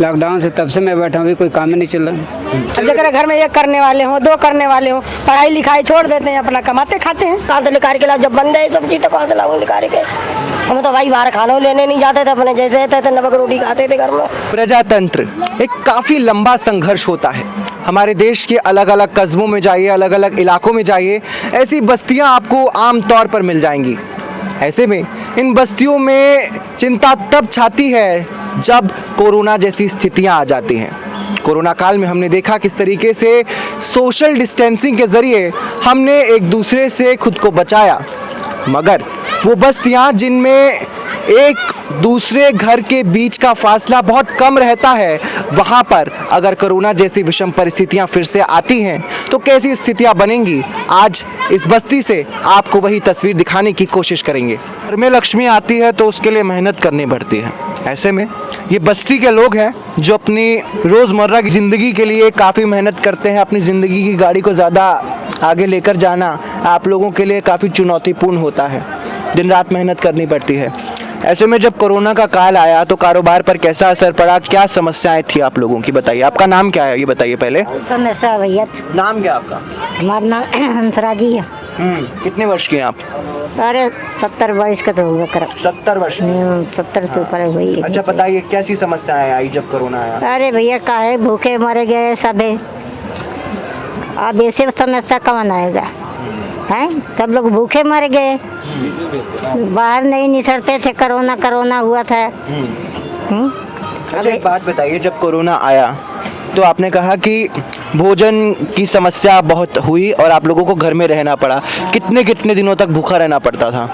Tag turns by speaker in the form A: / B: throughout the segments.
A: Lockdown से तब से मैं बैठा हूँ, अभी कोई काम ही नहीं चल रहा।
B: अब जगह घर में एक करने वाले हो, दो करने वाले हो, पढ़ाई लिखाई छोड़ देते हैं, अपना कमाते खाते हैं। कहाँ से निकाल के लाओ, जब बंद है सब चीज़ तो कहाँ से लाओ निकाल के। हम तो भाई बाहर खाना लेने नहीं जाते थे, अपने जैसे थे नमक रोटी खाते थे घर में।
C: प्रजातंत्र एक काफ़ी लंबा संघर्ष होता है। हमारे देश के अलग अलग कस्बों में जाइए, अलग अलग इलाकों में जाइए, ऐसी बस्तियां आपको आम तौर पर मिल जाएंगी। ऐसे में इन बस्तियों में चिंता तब छाती है जब कोरोना जैसी स्थितियां आ जाती हैं। कोरोना काल में हमने देखा किस तरीके से सोशल डिस्टेंसिंग के ज़रिए हमने एक दूसरे से खुद को बचाया, मगर वो बस्तियां जिनमें एक दूसरे घर के बीच का फासला बहुत कम रहता है, वहाँ पर अगर कोरोना जैसी विषम परिस्थितियाँ फिर से आती हैं तो कैसी स्थितियाँ बनेंगी, आज इस बस्ती से आपको वही तस्वीर दिखाने की कोशिश करेंगे। घर में लक्ष्मी आती है तो उसके लिए मेहनत करनी पड़ती है। ऐसे में ये बस्ती के लोग हैं जो अपनी रोज़मर्रा की ज़िंदगी के लिए काफ़ी मेहनत करते हैं। अपनी ज़िंदगी की गाड़ी को ज़्यादा आगे लेकर जाना आप लोगों के लिए काफ़ी चुनौतीपूर्ण होता है, दिन रात मेहनत करनी पड़ती है। ऐसे में जब कोरोना का काल आया तो कारोबार पर कैसा असर पड़ा, क्या समस्याएं थी आप लोगों की, बताइए। आपका नाम क्या है ये बताइए पहले।
B: समस्या भैया,
C: नाम क्या आपका?
B: हमारा नाम हंसराज जी है।
C: कितने वर्ष के हैं आप?
B: अरे 70 वर्ष का तो हुआ कर।
C: 70 वर्ष।
B: 70 से ऊपर हुई।
C: अच्छा बताइए कैसी समस्याएं आई जब कोरोना आया?
B: अरे भैया काहे भूखे मरे गए सब है, अब ऐसे समस्या कौन आएगा हैं? सब लोग भूखे मर गए, बाहर नहीं निकलते थे, कोरोना हुआ था।
C: अच्छा एक बात बताइए, जब कोरोना आया तो आपने कहा कि भोजन की समस्या बहुत हुई और आप लोगों को घर में रहना पड़ा। कितने दिनों तक भूखा रहना पड़ता था?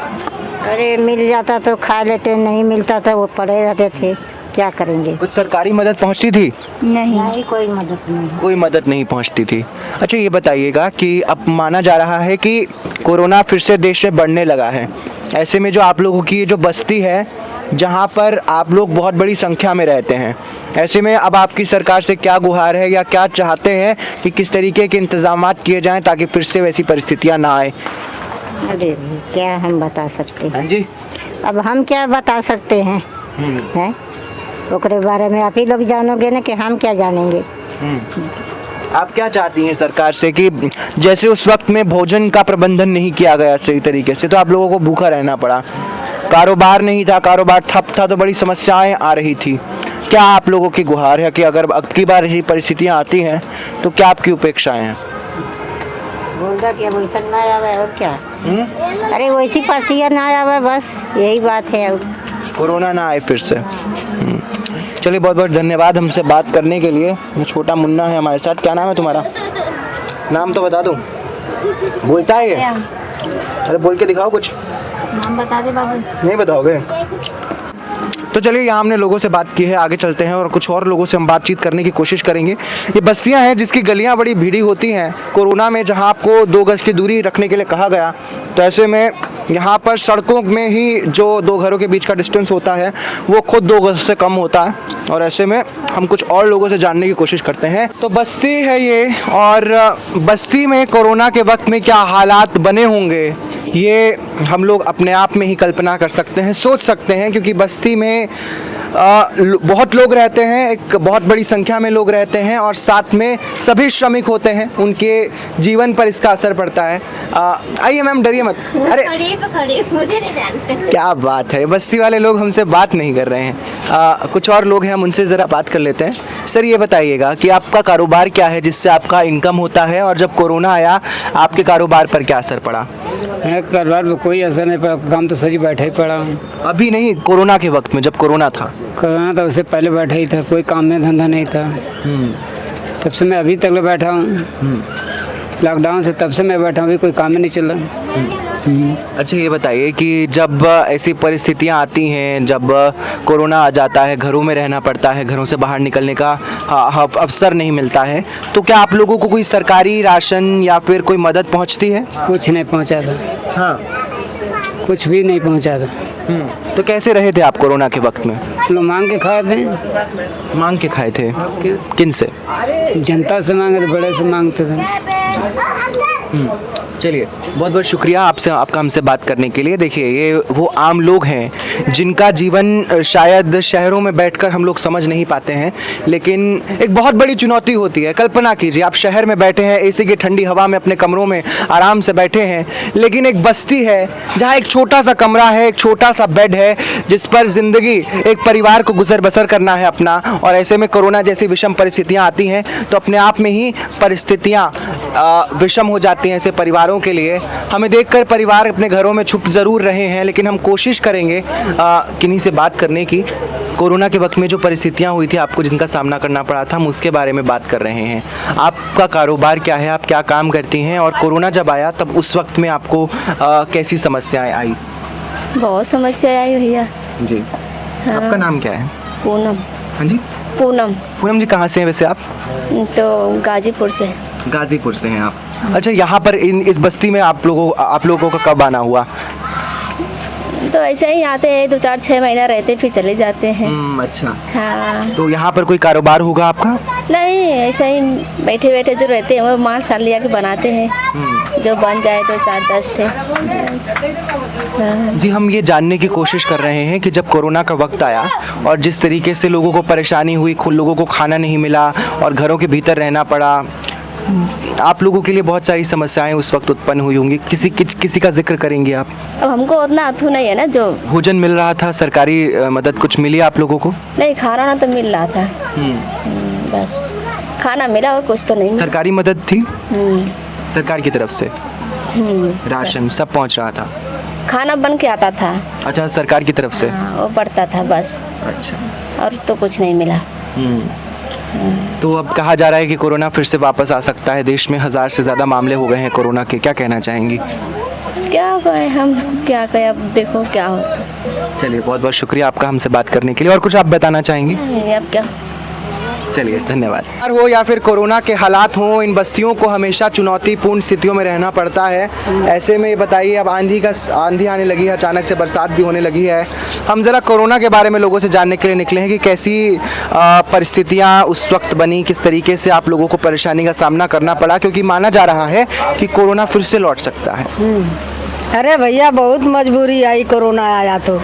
B: अरे मिल जाता तो खा लेते, नहीं मिलता था वो पड़े रहते थे, क्या करेंगे।
C: कुछ सरकारी मदद पहुंचती थी?
B: नहीं कोई मदद नहीं,
C: कोई मदद नहीं पहुंचती थी। अच्छा ये बताइएगा कि अब माना जा रहा है कि कोरोना फिर से देश में बढ़ने लगा है। ऐसे में जो आप लोगों की ये जो बस्ती है जहां पर आप लोग बहुत बड़ी संख्या में रहते हैं, ऐसे में अब आपकी सरकार से क्या गुहार है या क्या चाहते हैं कि किस तरीके के इंतजामात किए जाएं ताकि फिर से वैसी परिस्थितियां ना आए?
B: अरे क्या हम बता सकते हैं
C: जी,
B: अब हम क्या बता सकते हैं हैं? ओकरे बारे में आप ही लोग जानोगे ना कि हम क्या जानेंगे।
C: आप क्या चाहती हैं सरकार से कि जैसे उस वक्त में भोजन का प्रबंधन नहीं किया गया सही तरीके से तो आप लोगों को भूखा रहना पड़ा, कारोबार नहीं था, कारोबार ठप था तो बड़ी समस्याएं आ रही थी, क्या आप लोगों की गुहार है कि अगर अब की बार यही परिस्थितियां आती हैं तो क्या आपकी उपेक्षाएं हैं?
B: बोलता कि वैसा ना आवे और क्या। अरे वैसी परिस्थितियाँ ना आवे, बस यही बात है, और
C: कोरोना ना आए फिर से। चलिए बहुत बहुत धन्यवाद हमसे बात करने के लिए। ये छोटा मुन्ना है हमारे साथ। क्या नाम है तुम्हारा? नाम तो बता दो। बोलता है ये? अरे बोल के दिखाओ कुछ।
B: नाम बता दे बाबू।
C: नहीं बताओगे? तो चलिए यहाँ हमने लोगों से बात की है, आगे चलते हैं और कुछ और लोगों से हम बातचीत करने की कोशिश करेंगे। ये बस्तियाँ हैं जिसकी गलियाँ बड़ी भीड़ी होती हैं कोरोना में, जहाँ आपको 2 गज की दूरी रखने के लिए कहा गया, तो ऐसे में यहाँ पर सड़कों में ही जो 2 घरों के बीच का डिस्टेंस होता है वो खुद 2 गज से कम होता है। और ऐसे में हम कुछ और लोगों से जानने की कोशिश करते हैं। तो बस्ती है ये, और बस्ती में कोरोना के वक्त में क्या हालात बने होंगे ये हम लोग अपने आप में ही कल्पना कर सकते हैं, सोच सकते हैं, क्योंकि बस्ती में बहुत लोग रहते हैं, एक बहुत बड़ी संख्या में लोग रहते हैं और साथ में सभी श्रमिक होते हैं, उनके जीवन पर इसका असर पड़ता है। आइए मैम, डरिए मत। अरे
D: मुझे नहीं जानते।
C: क्या बात है, बस्ती वाले लोग हमसे बात नहीं कर रहे हैं। कुछ और लोग हैं, हम उनसे ज़रा बात कर लेते हैं। सर ये बताइएगा कि आपका कारोबार क्या है जिससे आपका इनकम होता है, और जब कोरोना आया आपके कारोबार पर क्या असर पड़ा?
A: मेरे कारोबार में कोई असर नहीं पड़ा, काम तो सही बैठा ही पड़ा हूँ।
C: अभी नहीं, कोरोना के वक्त में जब कोरोना था।
A: कोरोना था उससे पहले बैठा ही था, कोई काम में धंधा नहीं था, तब से मैं अभी तक बैठा हूँ। लॉकडाउन से तब से मैं बैठा हूँ, अभी कोई काम ही नहीं चल रहा।
C: अच्छा ये बताइए कि जब ऐसी परिस्थितियां आती हैं, जब कोरोना आ जाता है, घरों में रहना पड़ता है, घरों से बाहर निकलने का अवसर नहीं मिलता है, तो क्या आप लोगों को कोई सरकारी राशन या फिर कोई मदद पहुंचती है?
A: कुछ नहीं पहुँचा था।
C: हाँ,
A: कुछ भी नहीं पहुँचा था।
C: तो कैसे रहे थे आप कोरोना के वक्त में?
A: लोग मांग के खाए थे।
C: मांग के खाए थे? किन से?
A: जनता से मांगे थे, बड़े से मांगते थे।
C: चलिए, बहुत बहुत शुक्रिया आपका हमसे बात करने के लिए। देखिए, ये वो आम लोग हैं जिनका जीवन शायद शहरों में बैठकर हम लोग समझ नहीं पाते हैं, लेकिन एक बहुत बड़ी चुनौती होती है। कल्पना कीजिए, आप शहर में बैठे हैं, एसी की ठंडी हवा में अपने कमरों में आराम से बैठे हैं, लेकिन एक बस्ती है जहाँ एक छोटा सा कमरा है, एक छोटा सा बेड है, जिस पर ज़िंदगी एक परिवार को गुजर बसर करना है अपना। और ऐसे में कोरोना जैसी विषम परिस्थितियाँ आती हैं तो अपने आप में ही परिस्थितियाँ विषम हो जाती हैं ऐसे परिवारों के लिए। हमें देखकर परिवार अपने घरों में छुप ज़रूर रहे हैं, लेकिन हम कोशिश करेंगे किन्हीं से बात करने की। कोरोना के वक्त में जो परिस्थितियाँ हुई थी आपको, जिनका सामना करना पड़ा था, हम उसके बारे में बात कर रहे हैं। आपका कारोबार क्या है, आप क्या काम करती हैं, और कोरोना जब आया तब उस वक्त में आपको कैसी समस्याएं आई?
D: बहुत समस्या आई भैया।
C: जी, आपका नाम क्या है?
D: पूनम।
C: हाँ जी,
D: पूनम।
C: पूनम जी, कहाँ से हैं वैसे आप?
D: तो गाजीपुर से।
C: गाजीपुर से हैं आप। अच्छा, यहाँ पर इस बस्ती में आप लोगों का कब आना हुआ?
D: तो ऐसे ही आते हैं, 2-4-6 महीना रहते फिर चले जाते हैं।
C: अच्छा।
D: हाँ।
C: तो यहाँ पर कोई कारोबार होगा आपका?
D: नहीं, ऐसे ही बैठे बैठे जो रहते हैं वो माल साल लिया के बनाते हैं, जो बन जाए तो 4-10 ठे। हाँ।
C: जी, हम ये जानने की कोशिश कर रहे हैं कि जब कोरोना का वक्त आया और जिस तरीके से लोगों को परेशानी हुई, लोगों को खाना नहीं मिला और घरों के भीतर रहना पड़ा, आप लोगों के लिए बहुत सारी समस्याएं उस वक्त उत्पन्न हुई होंगी। किसी का जिक्र करेंगे आप?
D: अब हमको उतना अथू नहीं है ना। जो
C: भोजन मिल रहा था, सरकारी मदद कुछ मिली आप लोगों को?
D: नहीं, खाना ना तो मिल रहा था। बस खाना मिला और कुछ तो नहीं मिला।
C: सरकारी मदद थी सरकार की तरफ से? राशन सब पहुंच रहा था?
D: खाना बन के आता था।
C: अच्छा, सरकार की तरफ से?
D: हाँ, वो पड़ता था बस।
C: अच्छा।
D: और तो कुछ नहीं मिला।
C: तो अब कहा जा रहा है कि कोरोना फिर से वापस आ सकता है। देश में 1000 से ज़्यादा मामले हो गए हैं कोरोना के, क्या कहना चाहेंगी?
D: क्या कहें हम, क्या कहें, अब देखो क्या होता।
C: चलिए, बहुत बहुत शुक्रिया आपका हमसे बात करने के लिए। और कुछ आप बताना चाहेंगी?
D: नहीं, अब क्या।
C: चलिए, धन्यवाद। हो या फिर कोरोना के हालात हों, इन बस्तियों को हमेशा चुनौतीपूर्ण स्थितियों में रहना पड़ता है। ऐसे में ये बताइए, अब आंधी आने लगी है, अचानक से बरसात भी होने लगी है। हम ज़रा कोरोना के बारे में लोगों से जानने के लिए निकले हैं कि कैसी परिस्थितियाँ उस वक्त बनी, किस तरीके से आप लोगों को परेशानी का सामना करना पड़ा, क्योंकि माना जा रहा है कि कोरोना फिर से लौट सकता है।
E: अरे भैया, बहुत मजबूरी आई, कोरोना आया तो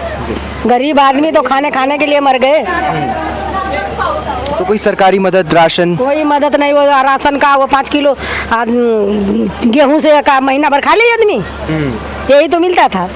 E: गरीब आदमी तो खाने के लिए मर गए।
C: तो कोई सरकारी मदद, राशन?
E: कोई मदद नहीं। वो राशन का वो 5 किलो गेहूं से का महीना भर खा ले आदमी, यही तो मिलता था।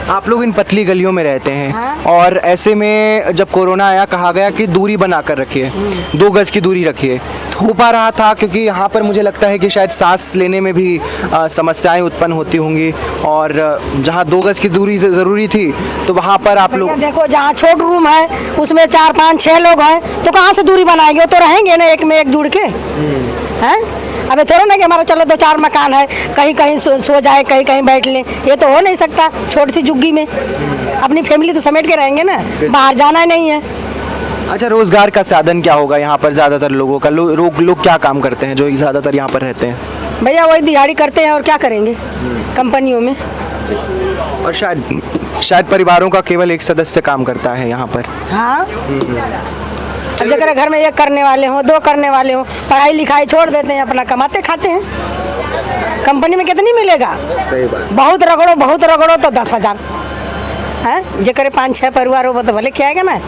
C: आप लोग इन पतली गलियों में रहते हैं।
E: हाँ?
C: और ऐसे में जब कोरोना आया, कहा गया कि दूरी बनाकर रखिए, 2 गज की दूरी रखिए। हो पा रहा था? क्योंकि यहाँ पर मुझे लगता है कि शायद सांस लेने में भी समस्याएं उत्पन्न होती होंगी, और जहाँ 2 गज की दूरी ज़रूरी थी तो वहाँ पर आप लोग
E: देखो, जहाँ छोट रूम है उसमें 4-5-6 लोग हैं, तो कहाँ से दूरी बनाएंगे? वो तो रहेंगे ना एक में एक जुड़ के, हैं? अबे थोड़ा ना कि हमारा चलो 2-4 मकान है, कहीं कहीं सो जाए, कहीं कहीं बैठ लें, ये तो हो नहीं सकता। छोटी सी झुग्गी में अपनी फैमिली तो समेट के रहेंगे ना, बाहर जाना ही नहीं है।
C: अच्छा, रोजगार का साधन क्या होगा यहाँ पर? ज़्यादातर लोगों का लोग क्या काम करते हैं जो ज़्यादातर यहाँ पर रहते हैं?
E: भैया वही दिहाड़ी करते हैं, और क्या करेंगे कंपनियों में।
C: और शायद परिवारों का केवल एक सदस्य काम करता है यहाँ पर।
E: हाँ, अब जगह घर में 1 करने वाले हों, 2 करने वाले हों, पढ़ाई लिखाई छोड़ देते हैं, अपना कमाते खाते हैं। कंपनी में कितनी मिलेगा?
C: सही बात।
E: बहुत रगड़ो तो 10,000 है। जगह 5-6 परिवार हो तो भले क्या आएगा ना,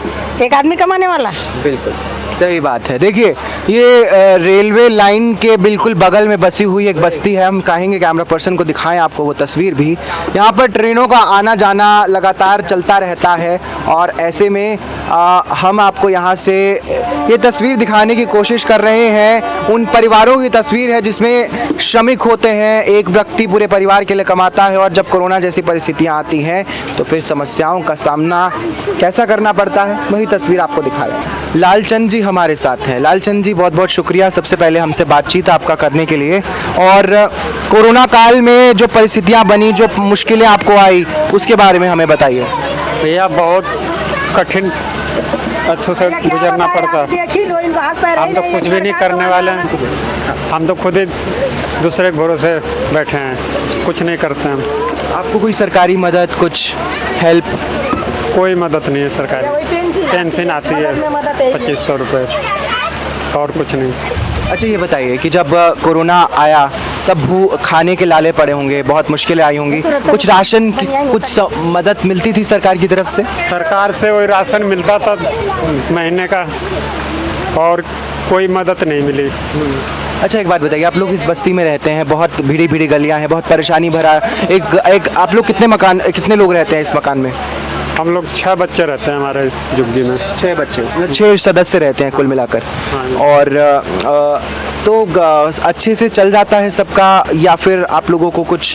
E: एक आदमी कमाने वाला।
C: बिल्कुल सही बात है। देखिए, ये रेलवे लाइन के बिल्कुल बगल में बसी हुई एक बस्ती है। हम कहेंगे कैमरा पर्सन को दिखाएं आपको वो तस्वीर भी। यहाँ पर ट्रेनों का आना जाना लगातार चलता रहता है, और ऐसे में हम आपको यहाँ से ये तस्वीर दिखाने की कोशिश कर रहे हैं। उन परिवारों की तस्वीर है जिसमें श्रमिक होते हैं, एक व्यक्ति पूरे परिवार के लिए कमाता है, और जब कोरोना जैसी परिस्थितियाँ आती हैं तो फिर समस्याओं का सामना कैसा करना पड़ता है, वही तस्वीर आपको दिखा रहे हैं। लालचंद जी हमारे साथ हैं। लालचंद जी, बहुत बहुत शुक्रिया सबसे पहले हमसे बातचीत आपका करने के लिए। और कोरोना काल में जो परिस्थितियां बनी, जो मुश्किलें आपको आई, उसके बारे में हमें बताइए।
F: भैया, बहुत कठिन अच्छे से गुजरना पड़ता है। हम तो कुछ भी नहीं करने वाले हैं, हम तो खुद ही दूसरे के भरोसे बैठे हैं, कुछ नहीं करते हैं।
C: आपको कोई सरकारी मदद, कुछ हेल्प?
F: कोई मदद नहीं है सरकारी। पेंशन आती है 2500 रुपये, और कुछ नहीं।
C: अच्छा, ये बताइए कि जब कोरोना आया तब खाने के लाले पड़े होंगे, बहुत मुश्किलें आई होंगी, कुछ राशन की कुछ मदद मिलती थी सरकार की तरफ से?
F: सरकार से वही राशन मिलता था महीने का और कोई मदद नहीं मिली।
C: अच्छा एक बात बताइए, आप लोग इस बस्ती में रहते हैं, बहुत भीड़ी भीड़ी गलियां हैं, बहुत परेशानी भरा एक आप लोग कितने लोग रहते हैं इस मकान में?
F: हम लोग 6 बच्चे रहते हैं हमारे इस झुग्गी में।
C: 6 बच्चे, 6 सदस्य रहते हैं कुल मिलाकर।
F: हाँ।
C: और तो अच्छे से चल जाता है सबका, या फिर आप लोगों को कुछ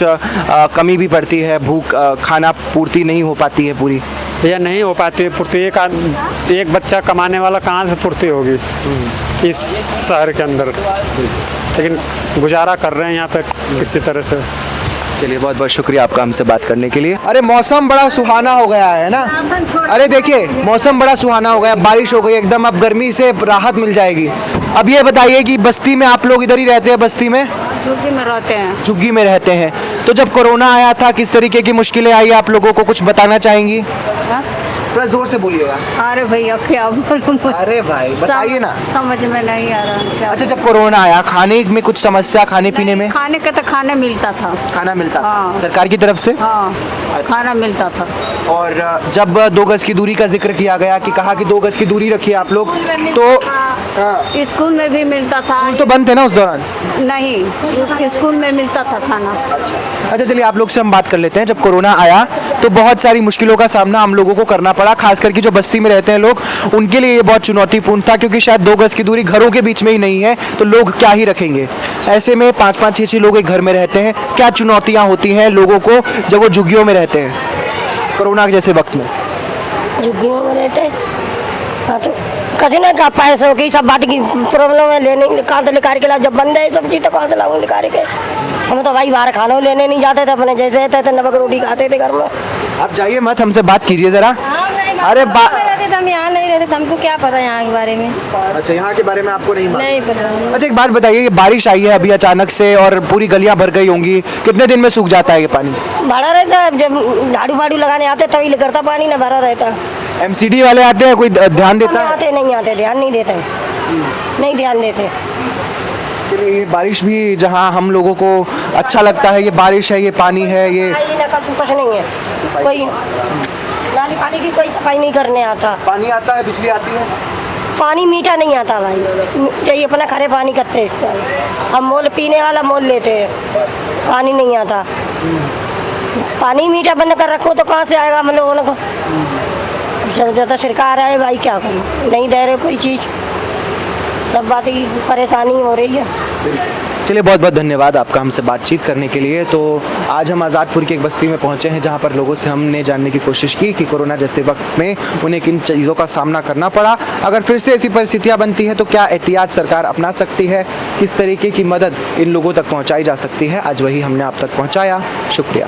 C: कमी भी पड़ती है, भूख खाना पूर्ति नहीं हो पाती है पूरी?
F: यह नहीं हो पाती है पूर्ति। एक बच्चा कमाने वाला कहाँ से पूर्ति होगी इस शहर के अंदर, लेकिन गुजारा कर रहे हैं यहाँ पे किसी तरह से।
C: चलिए बहुत बहुत शुक्रिया आपका हमसे बात करने के लिए। अरे मौसम बड़ा सुहाना हो गया है ना, अरे देखिए मौसम बड़ा सुहाना हो गया, बारिश हो गई एकदम, अब गर्मी से राहत मिल जाएगी। अब ये बताइए कि बस्ती में आप लोग इधर ही रहते हैं? बस्ती में
A: झुग्गी में रहते हैं।
C: झुग्गी में रहते हैं, तो जब कोरोना आया था किस तरीके की मुश्किलें आई आप लोगों को, कुछ बताना चाहेंगी?
A: हाँ?
C: थोड़ा जोर से बोलिएगा।
A: अरे भैया क्या बोलूं,
C: अरे भाई बताइए ना।
A: समझ में नहीं आ रहा क्या।
C: अच्छा जब कोरोना आया खाने में कुछ समस्या, खाने पीने में?
A: खाने का तो खाना मिलता था।
C: खाना मिलता
A: हाँ।
C: सरकार की तरफ से?
A: हाँ खाना मिलता था।
C: और जब 2 गज की दूरी का जिक्र किया गया कि कहा कि 2 गज की दूरी रखिए आप लोग, तो हाँ।
A: स्कूल में भी मिलता था।
C: तो बंद थे ना उस दौरान?
A: नहीं, स्कूल में मिलता था खाना।
C: अच्छा चलिए आप लोग से हम बात कर लेते हैं। जब कोरोना आया तो बहुत सारी मुश्किलों का सामना हम लोगों को करना पड़ा, खास करके जो बस्ती में रहते हैं लोग, उनके लिए ये बहुत चुनौतीपूर्ण था, क्योंकि शायद 2 गज की दूरी घरों के बीच में ही नहीं है, तो लोग क्या ही रखेंगे। ऐसे में 5-5, 6-6 लोग एक घर में रहते हैं। क्या चुनौतियाँ होती हैं लोगों को जब वो झुग्गियों में रहते हैं कोरोना के जैसे वक्त में?
E: झुग्गियों में रहते हाँ तो कठिन का पैसों की सब बात की प्रॉब्लम है, लेने कहाँ से लिखा के जब बंद है सब चीज़, तो कहाँ से लाऊं लिखा के? हम तो भाई बाहर खाना लेने नहीं जाते थे, अपने जैसे रहते थे नमक रोटी खाते थे घर में।
C: आप जाइए मत, हमसे बात कीजिए जरा। अरे
D: हम यहाँ नहीं रहते थे, हमको क्या पता यहाँ के बारे में।
C: अच्छा यहाँ के बारे में आपको नहीं मालूम?
D: नहीं पता।
C: अच्छा एक बात बताइए, ये बारिश आई है अभी अचानक से और पूरी गलियां भर गई होंगी, कितने दिन में सूख जाता है ये पानी?
E: भरा रहता है, जब झाड़ू फाड़ू लगाने आते तभी करता पानी ना भरा रहता।
C: एमसीडी वाले आते हैं, कोई ध्यान देता है?
E: आते नहीं आते, ध्यान नहीं देते, नहीं ध्यान देते।
C: ये बारिश भी जहाँ हम लोगों को अच्छा लगता है, ये बारिश है, ये पानी है, ये
E: कुछ नहीं है, कोई नाली पानी की कोई सफाई नहीं करने आता।
C: पानी आता है, बिजली आती है,
E: पानी मीठा नहीं आता भाई, चाहिए अपना खरे पानी करते हैं, हम मोल पीने वाला मोल लेते हैं, पानी नहीं आता। पानी मीठा बंद कर रखो तो कहाँ से आएगा हम लोगों को? ज़्यादा सरकार आए भाई, क्या करें, नहीं दे रहे कोई चीज़, सब बात ही परेशानी हो रही है।
C: चलिए बहुत बहुत धन्यवाद आपका हमसे बातचीत करने के लिए। तो आज हम आज़ादपुर की एक बस्ती में पहुंचे हैं, जहां पर लोगों से हमने जानने की कोशिश की कि कोरोना जैसे वक्त में उन्हें किन चीज़ों का सामना करना पड़ा, अगर फिर से ऐसी परिस्थितियां बनती हैं तो क्या एहतियात सरकार अपना सकती है, किस तरीके की मदद इन लोगों तक पहुँचाई जा सकती है। आज वही हमने आप तक पहुँचाया। शुक्रिया।